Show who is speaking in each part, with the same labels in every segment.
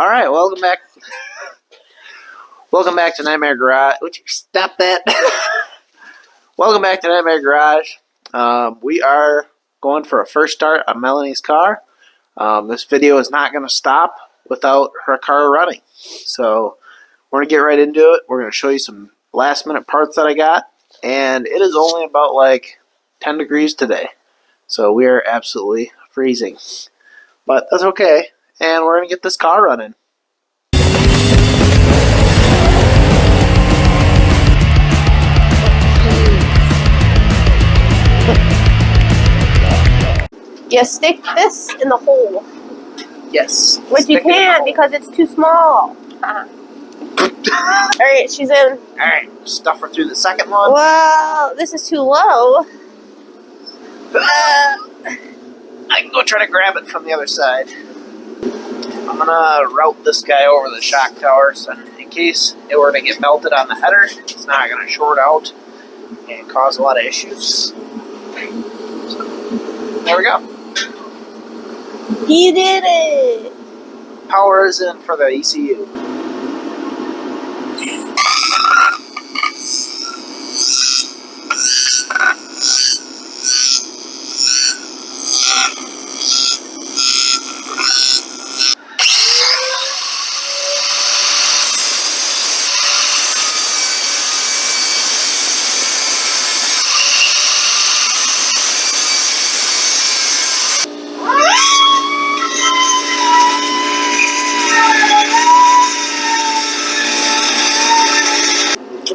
Speaker 1: All right, welcome back. Welcome back to Nightmare Garage. Would you stop that? Welcome back to Nightmare Garage. We are going for a first start on Melanie's car. This video is not going to stop without her car running. So we're going to get right into it. We're going to show you some last minute parts that I got. And it is only about like 10 degrees today. So we are absolutely freezing. But that's okay. And we're going to get this car running.
Speaker 2: You stick this in the hole.
Speaker 1: Yes.
Speaker 2: Which you can't because it's too small. Alright, she's in.
Speaker 1: Alright, stuff her through the second one.
Speaker 2: Well, this is too low.
Speaker 1: I can go try to grab it from the other side. I'm gonna route this guy over the shock tower so in case it were to get melted on the header, it's not gonna short out and cause a lot of issues. So, there we go.
Speaker 2: You did it!
Speaker 1: Power is in for the ECU.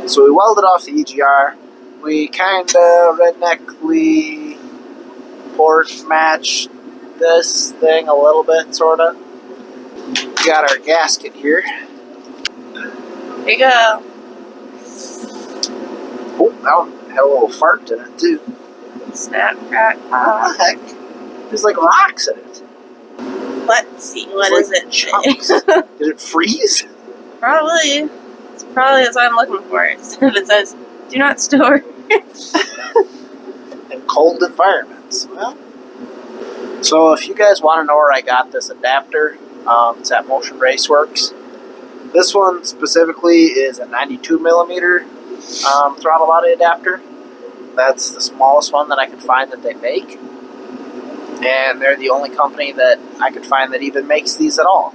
Speaker 1: So we welded off the EGR. We kind of redneckly port matched this thing a little bit, sort of. We got our gasket here.
Speaker 2: There you go.
Speaker 1: Oh, that one had a little fart in it too.
Speaker 2: Snap, crack,
Speaker 1: What the heck? There's like rocks in it.
Speaker 2: Let's see, what
Speaker 1: It's
Speaker 2: is
Speaker 1: like
Speaker 2: it?
Speaker 1: chunks. Did it freeze?
Speaker 2: Probably. It's probably what I'm looking for. It says, do not store.
Speaker 1: In cold environments. Well, so if you guys want to know where I got this adapter, it's at Motion Raceworks. This one specifically is a 92 millimeter throttle body adapter. That's the smallest one that I could find that they make. And they're the only company that I could find that even makes these at all.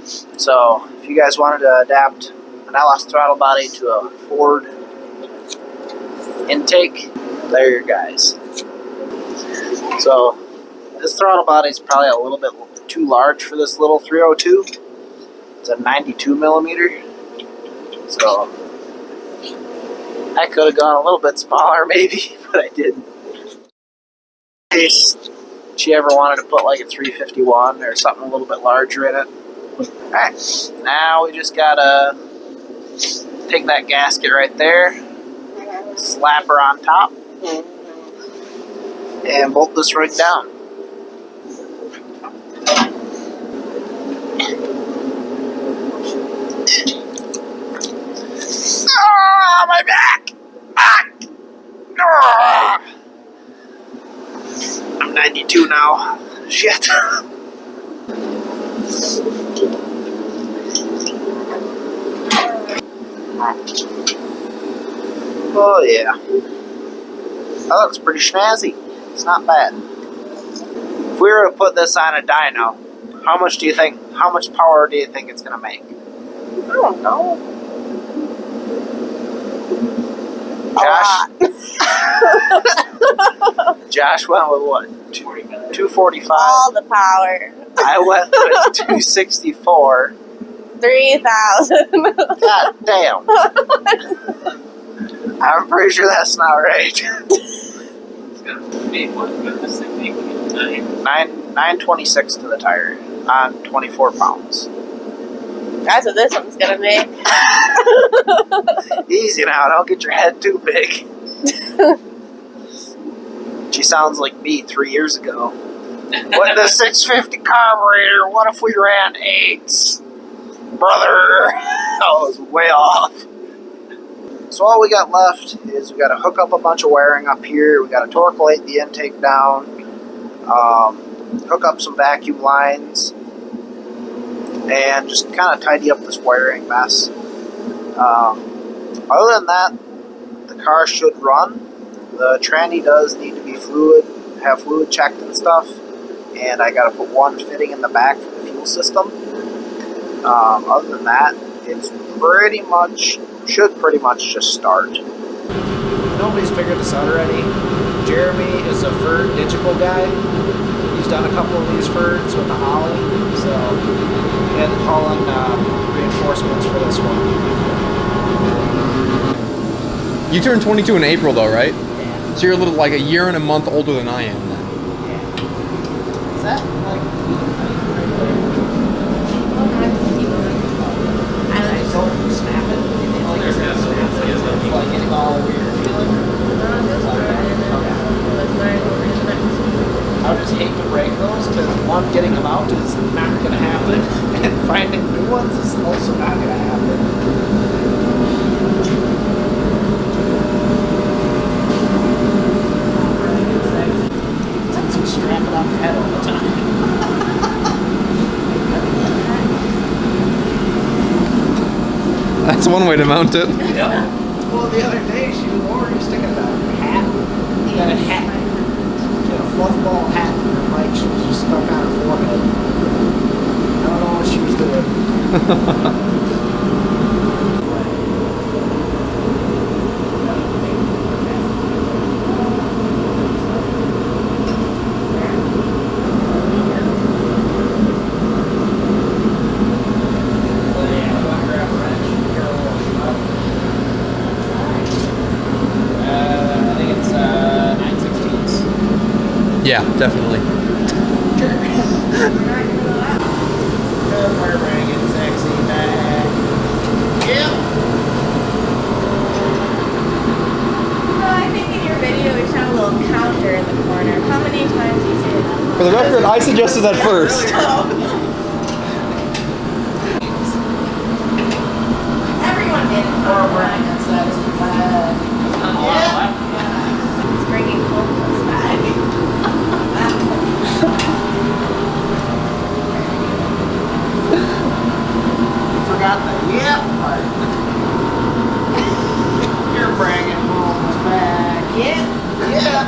Speaker 1: So if you guys wanted to adapt an LS throttle body to a Ford intake, they're your guys. So this throttle body is probably a little bit too large for this little 302. It's a 92 millimeter. So I could have gone a little bit smaller maybe, but I didn't. In case she ever wanted to put like a 351 or something a little bit larger in it. Alright, now we just gotta take that gasket right there, slap her on top, and bolt this right down. Ah, my back! Ah! Ah! I'm 92 now. Shit. Oh yeah. That looks pretty snazzy. It's not bad. If we were to put this on a dyno, how much power do you think it's gonna make?
Speaker 2: I don't know.
Speaker 1: Josh? Josh went with what? 245.
Speaker 2: All the power.
Speaker 1: I went with 264.
Speaker 2: 3,000.
Speaker 1: God damn. I'm pretty sure that's not right. 926 to the tire on 24 pounds.
Speaker 2: That's what this one's gonna make.
Speaker 1: Easy now, don't get your head too big. She sounds like me 3 years ago. With the 650 carburetor, what if we ran 8s? Brother, I was way off. So all we got left is we got to hook up a bunch of wiring up here. We got to torque light the intake down, hook up some vacuum lines, and just kind of tidy up this wiring mess. Other than that, the car should run. The tranny does need to be have fluid checked and stuff, and I got to put one fitting in the back for the fuel system. Other than that, it's should pretty much just start. Nobody's figured this out already. Jeremy is a Ferd digital guy. He's done a couple of these Ferds with the Holly, so he had to call in reinforcements for this one.
Speaker 3: You turned 22 in April though, right?
Speaker 1: Yeah.
Speaker 3: So you're a little like a year and a month older than I am then.
Speaker 1: Yeah. Is that like... Don't snap it. It's like getting all weird feeling. I would just hate to break those because one, getting them out is not going to happen, and finding new ones is also not going to happen. Since you strap it on the head all the time.
Speaker 3: That's one way to mount it.
Speaker 1: Yeah. Well, the other day she was over sticking a hat. She had a hat. She had a fluff ball hat in her mic. She was just stuck on her forehead. I don't know what she was doing.
Speaker 3: Yeah, definitely.
Speaker 1: We're bringing sexy back. Yep.
Speaker 2: No, I think in your video we should have a little counter in the corner. How many times do you say that?
Speaker 3: For the record, I suggested that first.
Speaker 2: Everyone did.
Speaker 1: We're bringing sexy back. Yeah.
Speaker 2: He's bringing hopeless back.
Speaker 1: Forgot the yep part. You're bringing home back.
Speaker 2: Yeah.
Speaker 1: Yeah.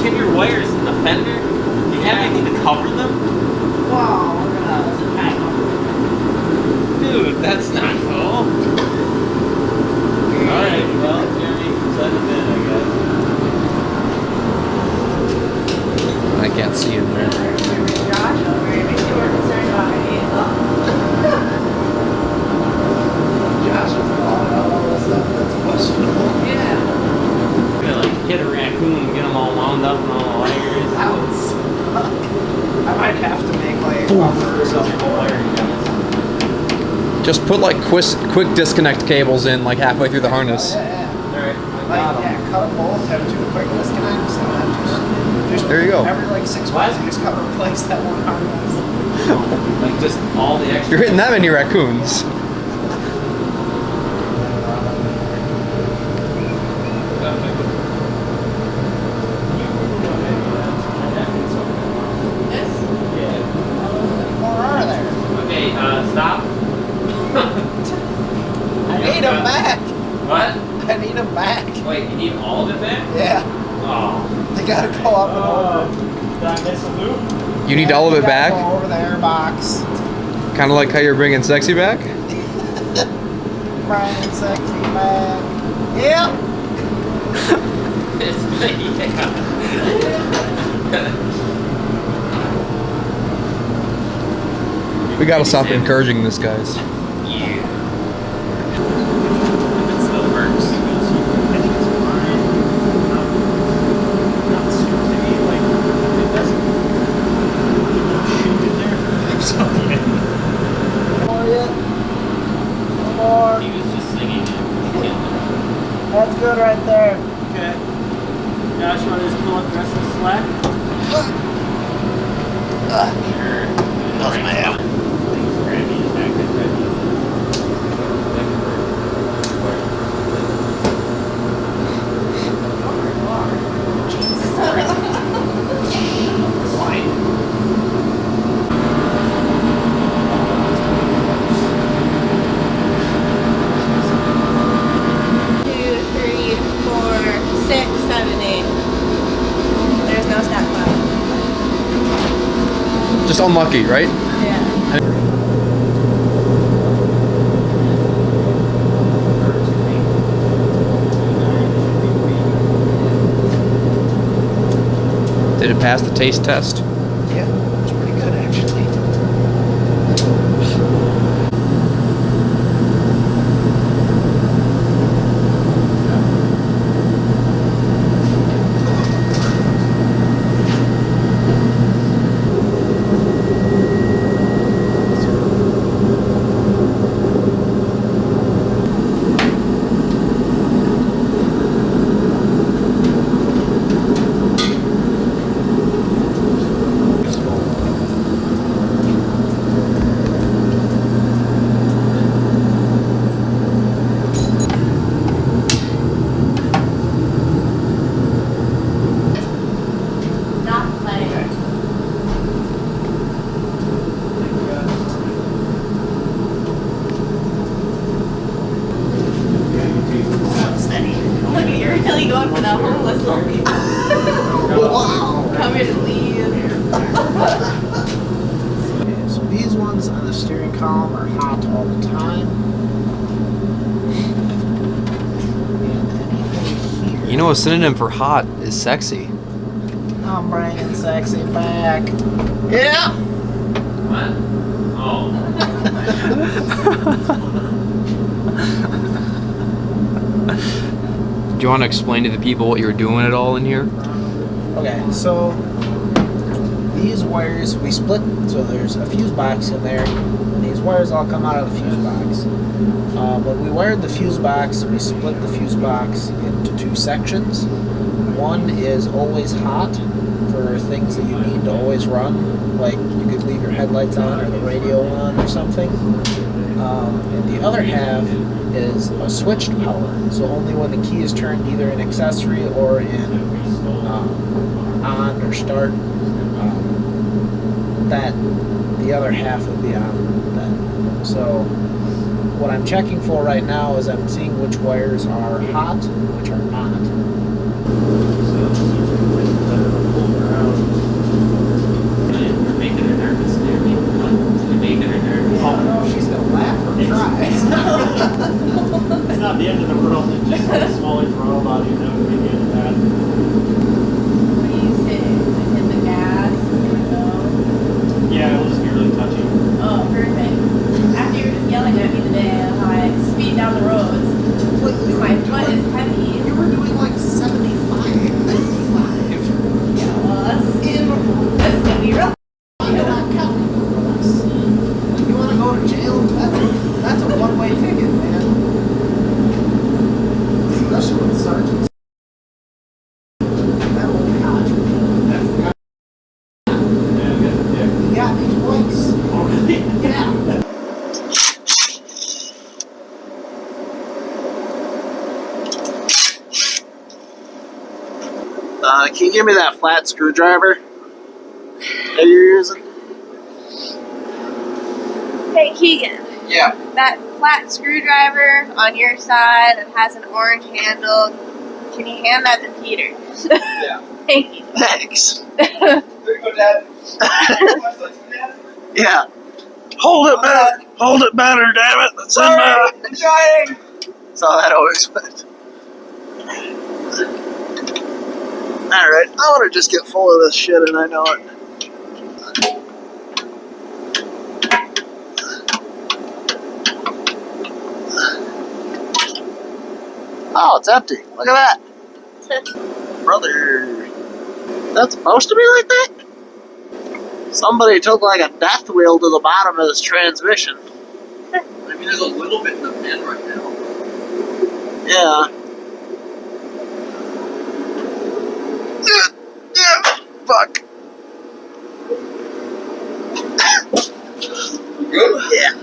Speaker 4: Can your wires in the fender? Do you have anything to cover them?
Speaker 1: Wow, we're gonna pack them.
Speaker 4: Dude, that's not cool. Alright, well, Jeremy, send it in, I guess.
Speaker 3: I can't see him there.
Speaker 2: Josh over here. Make sure we're concerned about our vehicle.
Speaker 1: Josh is blowing out all this stuff that's questionable.
Speaker 2: Yeah.
Speaker 4: We're gonna like hit a raccoon and get them all wound up and all the wires.
Speaker 1: That would suck. I might have to make like a cover or something.
Speaker 3: Just put like quick disconnect cables in like halfway through the harness.
Speaker 1: Yeah.
Speaker 4: Alright,
Speaker 1: Like, yeah, cut them both, have two quick disconnects, and then just
Speaker 3: There you go.
Speaker 1: every like 6 months you just gotta replace that one harness.
Speaker 4: like just all the extra.
Speaker 3: You're hitting that many raccoons.
Speaker 2: This?
Speaker 1: More are there?
Speaker 4: Okay, stop.
Speaker 1: I need them back.
Speaker 4: What?
Speaker 1: I need them back.
Speaker 4: Wait, you need all of it back?
Speaker 1: Yeah,
Speaker 4: Oh.
Speaker 1: they gotta go up and over.
Speaker 4: Did I miss a loop?
Speaker 3: You need all of it
Speaker 1: They gotta
Speaker 3: back?
Speaker 1: Go over the airbox.
Speaker 3: Kind of like how you're bringing sexy back?
Speaker 1: Brian sexy back. Yep.
Speaker 3: We gotta stop encouraging this, guys.
Speaker 4: Yeah. If it still works.
Speaker 1: I think it's fine. Not super to me, like, it doesn't shoot in there for something. More yet? One more.
Speaker 4: He was just singing it.
Speaker 1: That's good right there.
Speaker 4: Okay. Josh, you want to just pull up the rest of the slack? Sure.
Speaker 1: Does my app.
Speaker 4: Please grab me his back and grab me.
Speaker 3: just unlucky, right?
Speaker 2: Yeah.
Speaker 3: Did it pass the taste test?
Speaker 1: Yeah, it's pretty good actually.
Speaker 2: Not letting her. Steady. Look at you're really going for that homeless look.
Speaker 1: Wow.
Speaker 2: Come here to leave.
Speaker 1: Okay, so these ones on the steering column are hot all the time. And anything here.
Speaker 3: You know, a synonym for hot is sexy.
Speaker 1: I'm bringing sexy back. Yeah.
Speaker 4: What? Oh.
Speaker 3: Do you want to explain to the people what you were doing at all in here?
Speaker 1: Okay, so these wires we split, so there's a fuse box in there, and these wires all come out of the fuse box. When we wired the fuse box, we split the fuse box into two sections. One is always hot for things that you need to always run, like you could leave your headlights on or the radio on or something. And the other half is a switched power, so only when the key is turned either in accessory or in on or start, that the other half would be on then. So what I'm checking for right now is I'm seeing which wires are hot and which are not.
Speaker 4: You're making her nervous, dude. You're making her nervous.
Speaker 1: I don't know if she's gonna laugh or cry.
Speaker 5: It's not the end of the world, it's just like a smaller throttle body, that would be the end of that.
Speaker 2: What do you say? Hit the gas? No.
Speaker 5: Yeah, it'll just be really touchy.
Speaker 2: Oh, perfect. After you were just yelling at me today how I speed down the roads. My butt is heavy.
Speaker 1: You were doing like 75, 95.
Speaker 2: Yeah, well, that's gonna be real.
Speaker 1: You're not counting on us. You want to go to jail? That's a one-way ticket, man. Especially with sergeants. That old codger.
Speaker 5: That's the guy. Yeah, that's a dick.
Speaker 1: He got me twice.
Speaker 5: Oh, really?
Speaker 1: Yeah. Can you give me that flat screwdriver that you're using?
Speaker 2: Hey, Keegan.
Speaker 1: Yeah.
Speaker 2: That flat screwdriver on your side that has an orange handle, can you hand that to Peter?
Speaker 1: Yeah.
Speaker 2: Thank you.
Speaker 1: Thanks.
Speaker 5: There you go, Dad.
Speaker 1: Yeah. Hold it back. Hold it better, damn it. That's
Speaker 5: Sorry, I'm trying.
Speaker 1: That's how that always went. Alright, I want to just get full of this shit and I know it. Oh, it's empty. Look at that. Brother. That's supposed to be like that? Somebody took like a death wheel to the bottom of this transmission.
Speaker 3: I mean, there's a little bit in the bin right now.
Speaker 1: Yeah. Fuck.
Speaker 3: Good?
Speaker 1: Yeah.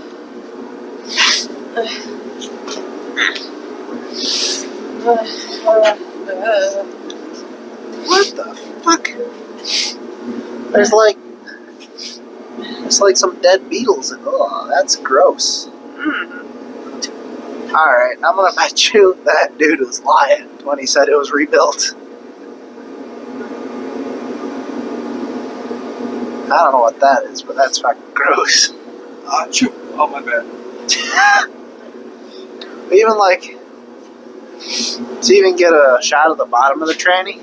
Speaker 1: What the fuck? There's like some dead beetles and oh, that's gross. Alright, I'm gonna bet you that dude was lying when he said it was rebuilt. I don't know what that is, but that's fucking gross.
Speaker 3: Oh, my bad.
Speaker 1: Even like, to even get a shot of the bottom of the tranny.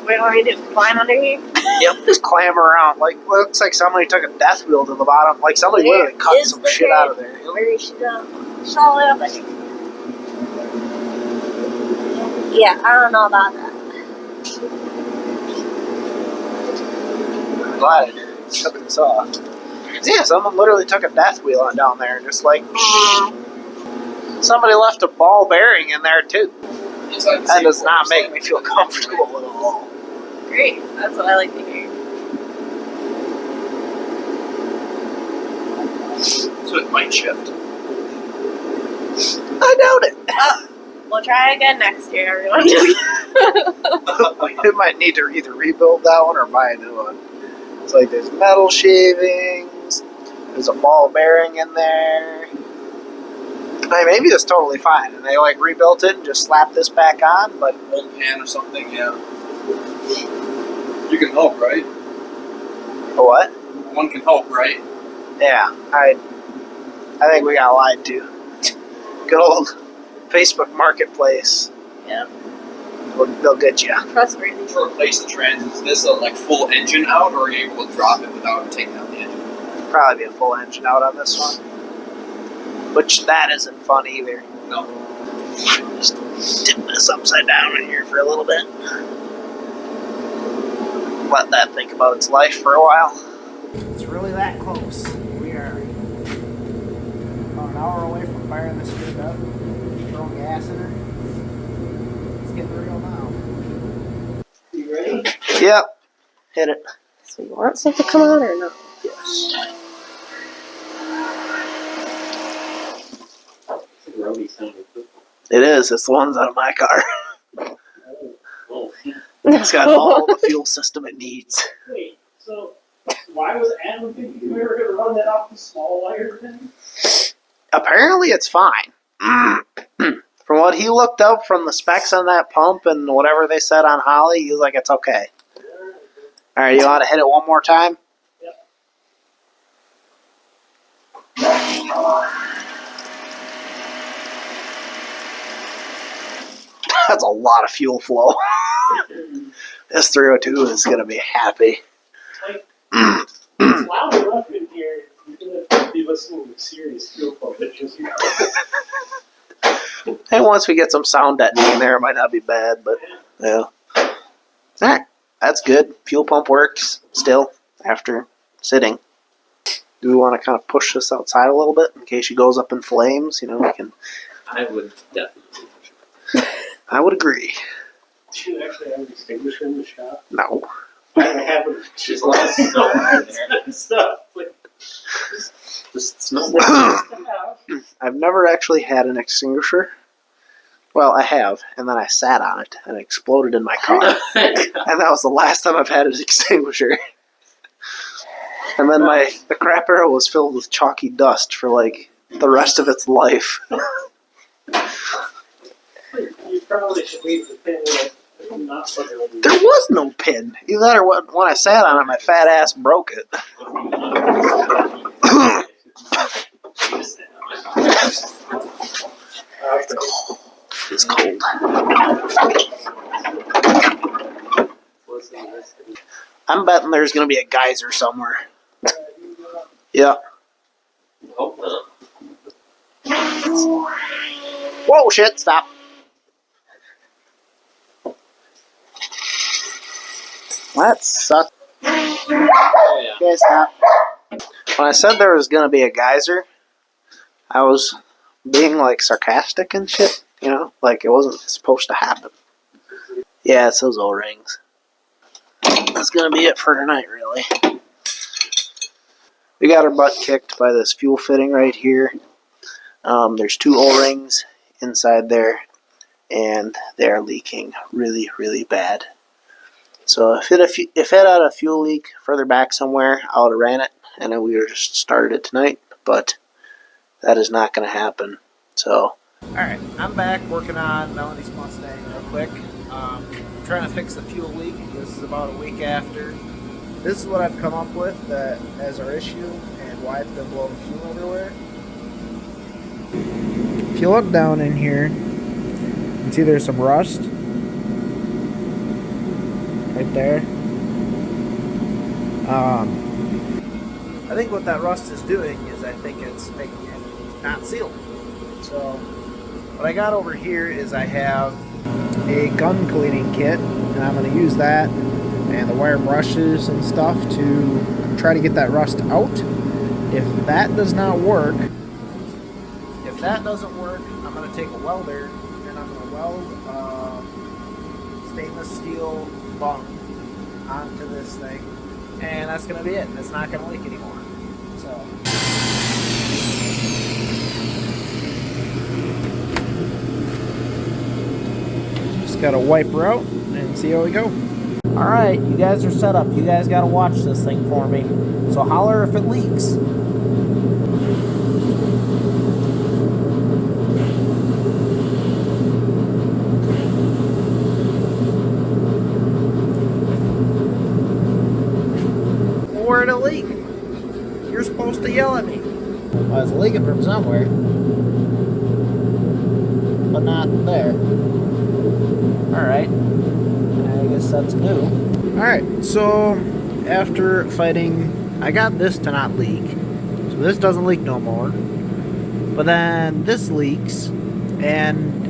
Speaker 2: What do I do? Climb under here?
Speaker 1: Yep, just clamber around. Like, looks like somebody took a death wheel to the bottom. Like somebody literally cut some shit out of there.
Speaker 2: Where you should go? All the way up there. Yeah, I don't know about that.
Speaker 1: I'm glad it's took this off. Yeah, someone literally took a death wheel on down there and just like somebody left a ball bearing in there too. That does not make me feel comfortable at all.
Speaker 2: Great, that's what I like to hear.
Speaker 3: So it might shift.
Speaker 1: I doubt it.
Speaker 2: We'll try again next year, everyone.
Speaker 1: We might need to either rebuild that one or buy a new one. It's like there's metal shavings, there's a ball bearing in there. I mean, maybe it's totally fine, and they like rebuilt it and just slapped this back on, but
Speaker 3: Old pan or something, yeah. You can help, right?
Speaker 1: what?
Speaker 3: One can help, right?
Speaker 1: Yeah, I think we got lied to. Good old Facebook Marketplace.
Speaker 2: Yep.
Speaker 1: They'll get you.
Speaker 2: Trustworthy.
Speaker 3: To replace the trans, is this a like full engine out, or are you able to drop it without taking out the engine?
Speaker 1: Probably be a full engine out on this one. Which that isn't fun either.
Speaker 3: No.
Speaker 1: Just tip this upside down in here for a little bit. Let that think about its life for a while. It's really that close. We are about an hour away from firing this shit up, throwing gas in her. It's getting real now.
Speaker 5: You ready?
Speaker 1: Yep. Hit it.
Speaker 2: So you want something to come out or no?
Speaker 1: Yes.
Speaker 5: Rowdy sounded good.
Speaker 1: It is. It's the ones out of my car.
Speaker 5: Oh.
Speaker 1: It's got all the fuel system it needs.
Speaker 5: Wait, so why was Adam thinking we were going to run that off the small wire thing?
Speaker 1: Apparently it's fine. From what he looked up from the specs on that pump and whatever they said on Holly, he was like, it's okay. Alright, you want to hit it one more time?
Speaker 5: Yep.
Speaker 1: That's a lot of fuel flow. This 302 is going to be happy.
Speaker 5: It's loud enough in here. You're going to be listening to serious fuel pump issues.
Speaker 1: And once we get some sound deadening in there, it might not be bad, but yeah. Alright, that's good. Fuel pump works still after sitting. Do we want to kind of push this outside a little bit in case she goes up in flames? You know, we can.
Speaker 4: I would definitely.
Speaker 1: I would agree.
Speaker 5: Do you actually have an extinguisher in the shop?
Speaker 1: No.
Speaker 5: I have it.
Speaker 4: There's a lot of snow in there.
Speaker 5: Stuff. Like,
Speaker 4: Just snow.
Speaker 1: I've never actually had an extinguisher. Well, I have, and then I sat on it and it exploded in my car. And that was the last time I've had an extinguisher. And then the crap arrow was filled with chalky dust for like the rest of its life.
Speaker 5: you probably should leave the pin in not put it in.
Speaker 1: There was no pin. Either that or when I sat on it, my fat ass broke it. It's cold. I'm betting there's going to be a geyser somewhere. Yeah.
Speaker 4: Hope not.
Speaker 1: Whoa, shit, stop. That sucks.
Speaker 4: Oh yeah.
Speaker 1: Okay, stop. When I said there was going to be a geyser, I was being like sarcastic and shit, you know? Like it wasn't supposed to happen. Yeah, it's those O-rings. That's going to be it for tonight, really. We got our butt kicked by this fuel fitting right here. There's 2 O-rings inside there, and they're leaking really, really bad. So if it had a fuel leak further back somewhere, I would have ran it, and then we would have just started it tonight, but that is not going to happen. So, alright, I'm back working on Melanie's Mustang real quick. Trying to fix the fuel leak. This is about a week after this is what I've come up with that as our issue and why it's been blowing fuel everywhere. If you look down in here, you can see there's some rust right there. I think what that rust is doing is I think it's making it not sealed. So what I got over here is I have a gun cleaning kit, and I'm going to use that and the wire brushes and stuff to try to get that rust out. If that does not work, if that doesn't work, I'm going to take a welder and I'm going to weld stainless steel bung onto this thing, and that's going to be it. It's not going to leak anymore. So just got to wipe her out and see how we go. Alright, you guys are set up. You guys got to watch this thing for me. So holler if it leaks. Where'd it leak? You're supposed to yell at me. Well, it's leaking from somewhere, but not there. Alright, I guess that's new. Alright, so after fighting, I got this to not leak. So this doesn't leak no more. But then this leaks, and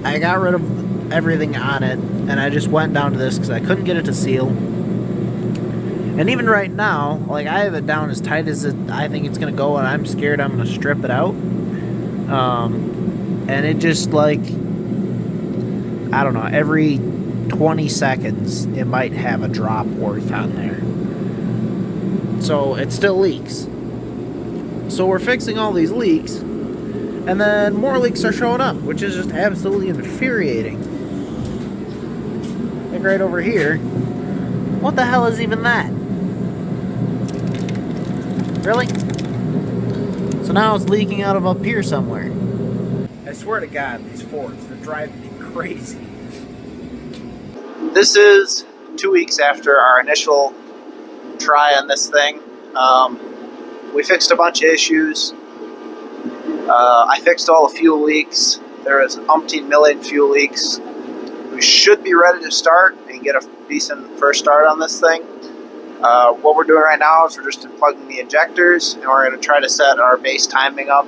Speaker 1: I got rid of everything on it, and I just went down to this because I couldn't get it to seal. And even right now, like, I have it down as tight as I think it's going to go, and I'm scared I'm going to strip it out. And it just, like, I don't know, every 20 seconds, it might have a drop worth on there. So it still leaks. So we're fixing all these leaks, and then more leaks are showing up, which is just absolutely infuriating. Like right over here. What the hell is even that? Really? So now it's leaking out of up here somewhere. I swear to God, these Fords, they're driving me crazy. This is 2 weeks after our initial try on this thing. We fixed a bunch of issues. I fixed all the fuel leaks. There is umpteen million fuel leaks. We should be ready to start and get a decent first start on this thing. What we're doing right now is we're just unplugging the injectors, and we're going to try to set our base timing up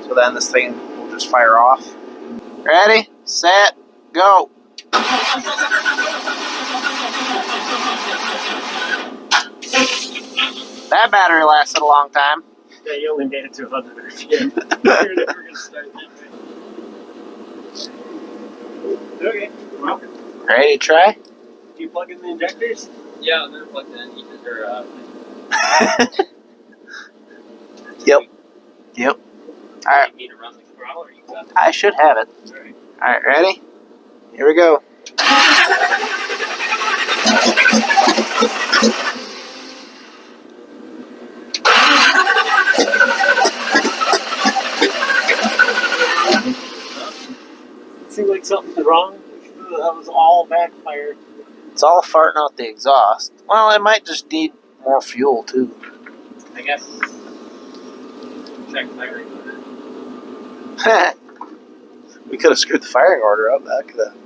Speaker 1: so then this thing will just fire off. Ready, set, go. That battery lasted a long time.
Speaker 5: Yeah, you only made it to 100 RPM. You're never going to start that way. Okay, well.
Speaker 1: Ready to try?
Speaker 5: Do you plug in the injectors?
Speaker 3: Yeah, they're plugged in.
Speaker 1: Yep. Yep. Alright.
Speaker 3: You need to run the throttle, or you got it?
Speaker 1: I should have it.
Speaker 3: Alright.
Speaker 1: Alright, ready? Here we go.
Speaker 5: Seemed like something was wrong. That was all backfired.
Speaker 1: It's all farting out the exhaust. Well, it might just need more fuel, too.
Speaker 3: I guess. Check firing.
Speaker 1: We could have screwed the firing order up. That could have.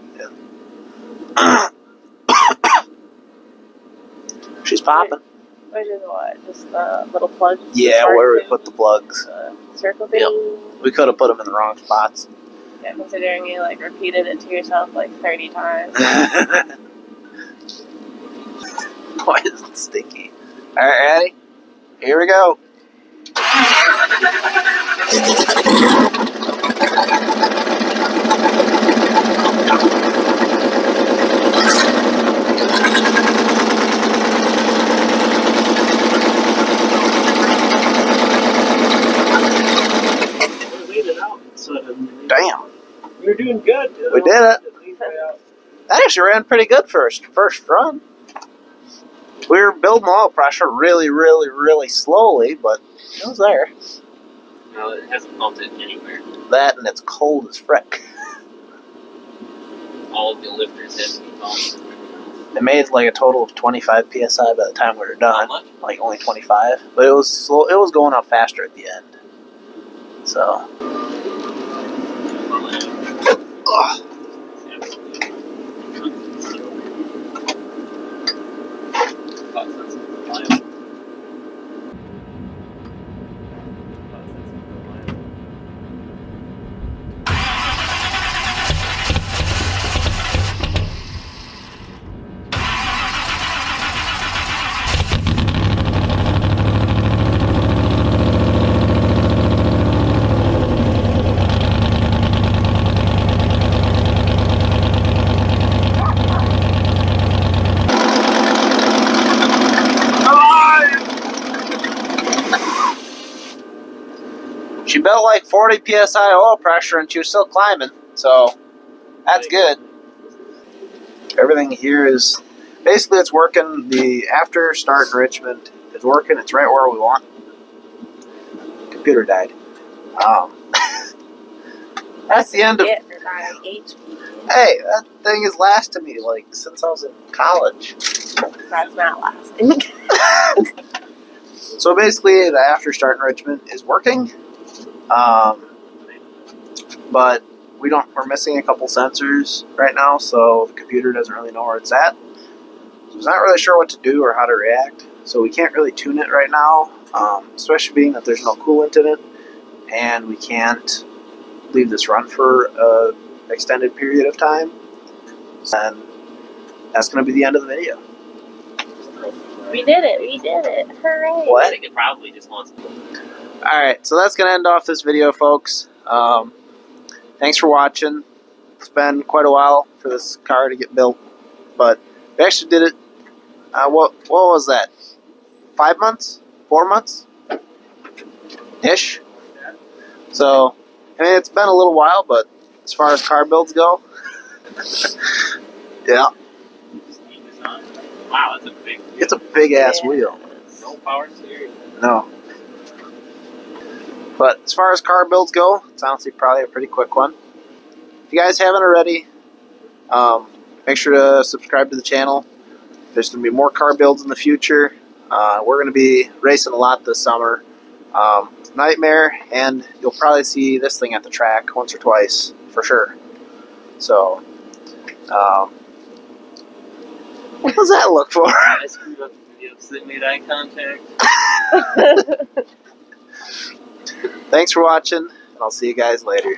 Speaker 1: Yeah. She's popping.
Speaker 2: Which is what? Just the little plug?
Speaker 1: Yeah, where we put the plugs.
Speaker 2: Circle thing?
Speaker 1: Yep. We could have put them in the wrong spots.
Speaker 2: Yeah, considering you like repeated it to yourself like 30 times.
Speaker 1: Why is it sticky? Alright, ready? Here we go.
Speaker 5: We laid it out suddenly.
Speaker 1: Damn.
Speaker 5: We were doing good.
Speaker 1: We did it. That actually ran pretty good first run. We were building oil pressure really, really, really slowly, but it was there.
Speaker 3: No, it hasn't pumped it anywhere.
Speaker 1: That and it's cold as frick.
Speaker 3: All of the lifters have to be pumped.
Speaker 1: It made like a total of 25 psi by the time we were
Speaker 3: How
Speaker 1: done.
Speaker 3: much?
Speaker 1: Like only 25, but it was slow. It was going up faster at the end. So. Ugh. She built like 40 psi oil pressure and she was still climbing, so that's good. Everything here is basically it's working. The after start enrichment is working. It's right where we want. Computer died. That's the end of.
Speaker 2: Get for buying HP.
Speaker 1: Hey, that thing has lasted me like since I was in college.
Speaker 2: That's not lasting.
Speaker 1: So basically, the after start enrichment is working, but we're missing a couple sensors right now, so the computer doesn't really know where it's at. So it's not really sure what to do or how to react. So we can't really tune it right now, especially being that there's no coolant in it, and we can't leave this run for an extended period of time. And that's going to be the end of the video.
Speaker 2: We did it. We did it. Hooray.
Speaker 1: What?
Speaker 4: I think it probably just wants to.
Speaker 1: Alright, so that's going to end off this video, folks. Thanks for watching. It's been quite a while for this car to get built, but we actually did it. What was that? 5 months? 4 months? Ish. So, I mean, it's been a little while, but as far as car builds go, yeah,
Speaker 4: Wow, that's a big.
Speaker 1: it's a big ass wheel.
Speaker 4: No power steering.
Speaker 1: No. But as far as car builds go, it's honestly probably a pretty quick one. If you guys haven't already, make sure to subscribe to the channel. There's going to be more car builds in the future. We're going to be racing a lot this summer. Nightmare, and you'll probably see this thing at the track once or twice, for sure. So, what does that look for?
Speaker 4: I screwed up the video because they made eye contact.
Speaker 1: Thanks for watching, and I'll see you guys later.